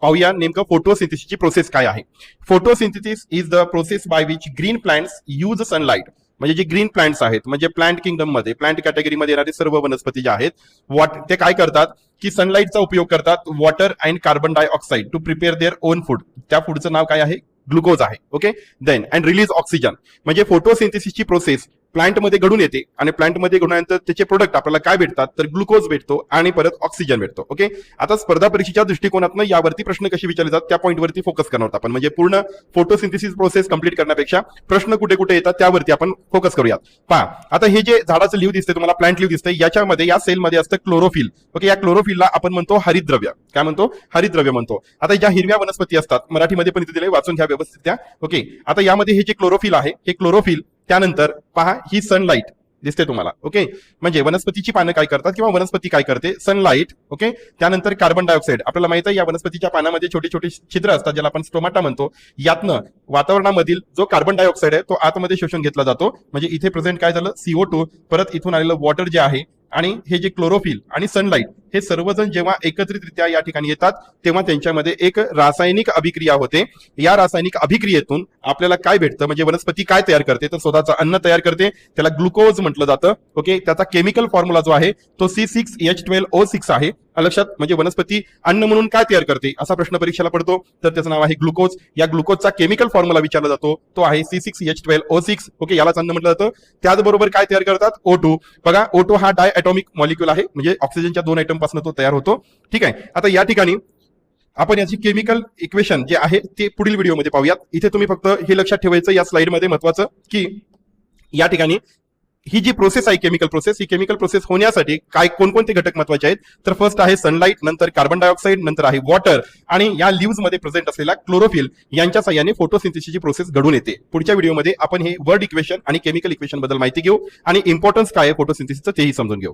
पाहूया नेमकं फोटोसिंथेसिसची प्रोसेस काय आहे. Photosynthesis is the process by which green plants use sunlight. म्हणजे जे ग्रीन प्लांट्स आहेत, म्हणजे प्लांट किंगडम मध्ये, प्लांट कॅटेगरीमध्ये येणारे सर्व वनस्पती जे आहेत ते काय करतात की सनलाइटचा उपयोग करतात water and carbon dioxide to prepare their own food. त्या फूडचं नाव काय आहे? ग्लुकोज आहे. Okay, then and release oxygen. म्हणजे फोटोसिंथेसिसची प्रोसेस प्लांटमध्ये घडून येते आणि प्लांटमध्ये घडल्यानंतर त्याचे प्रोडक्ट आपल्याला काय भेटतात तर ग्लुकोज भेटतो आणि परत ऑक्सिजन भेटतो. ओके, आता स्पर्धा परीक्षेच्या दृष्टिकोनातून यावरती प्रश्न कसे विचारले जातात त्या पॉईंटवरती फोकस करणार आहोत आपण. म्हणजे पूर्ण फोटोसिंथेसिस प्रोसेस कंप्लीट करण्यापेक्षा प्रश्न कुठे कुठे येतात त्यावरती आपण फोकस करूयात. पहा, आता हे जे झाडाचं लीव दिसते तुम्हाला, प्लांट लीव दिसते, याच्यामध्ये या सेलमध्ये असतं क्लोरोफिल. ओके, या क्लोरोफिलला आपण म्हणतो हरितद्रव्य. काय म्हणतो? हरितद्रव्य म्हणतो. आता ज्या हिरव्या वनस्पती असतात, मराठीमध्ये पण इथे दिले, वाचून घ्या व्यवस्थित त्या. ओके, आता यामध्ये हे जे क्लोरोफिल आहे, हे क्लोरोफिल, त्यानंतर पहा ही सनलाइट दिसते तुम्हाला. ओके, म्हणजे वनस्पतीची पानं काय करतात किंवा वनस्पती काय करते? सनलाइट. ओके, त्यानंतर कार्बन डायऑक्साईड. आपल्याला माहित आहे या वनस्पतीच्या पानामध्ये छोटे छोटे छिद्र असतात ज्याला आपण स्टोमाटा म्हणतो. यातनं वातावरणामधील जो कार्बन डायऑक्साईड आहे तो आतमध्ये शोषून घेतला जातो. म्हणजे इथे प्रेझेंट काय झालं? CO2, परत इथून आलेलं वॉटर जे आहे आणि हे जे क्लोरोफिल आणि सनलाइट हे सर्वजण जेव्हा एकत्रितरित्या या ठिकाणी येतात तेव्हा त्यांच्यामध्ये एक रासायनिक अभिक्रिया होते. या रासायनिक अभिक्रियेतून आपल्याला काय भेटतं? म्हणजे वनस्पती काय तयार करते तर स्वतःचं अन्न तयार करते, त्याला ग्लुकोज म्हटलं जातं. ओके, त्याचा केमिकल फॉर्म्युला जो आहे तो C6H12O6 आहे. लक्षात, म्हणजे वनस्पती अन्न म्हणून काय तयार करते असा प्रश्न परीक्षेला पडतो तर त्याचं नाव आहे ग्लुकोज. या ग्लुकोजचा केमिकल फॉर्म्युला विचारला जातो, तो आहे C6H12O6. ओके, यालाच अन्न म्हटलं जातं. त्याचबरोबर काय तयार करतात? O2. बघा, O2 हा डाय ॲटॉमिक मॉलिक्यूल आहे, म्हणजे ऑक्सिजनच्या 2 आयटम पासून तो तयार होतो. ठीक आहे, आता या ठिकाणी आपण याची केमिकल इक्वेशन जे आहे ते पुढील व्हिडिओमध्ये पाहूयात. इथे तुम्ही फक्त हे लक्षात ठेवायचं या स्लाइडमध्ये महत्वाचं की या ठिकाणी ही जी प्रोसेस आहे केमिकल प्रोसेस, ही केमिकल प्रोसेस होण्यासाठी काय कोणकोणते घटक महत्वाचे आहेत तर फर्स्ट आहे सनलाइट, नंतर कार्बन डायऑक्साईड, नंतर आहे वॉटर आणि या लीव्स मध्ये प्रेझेंट असलेला क्लोरोफिल यांच्या साह्याने फोटोसिंथेसिसची प्रोसेस घडून येते. पुढच्या व्हिडिओमध्ये आपण हे वर्ड इक्वेशन आणि केमिकल इक्वेशन बद्दल माहिती घेऊ आणि इम्पॉर्टन्स काय आहे फोटोसिंथेसिसचं तेही समजून घेऊ.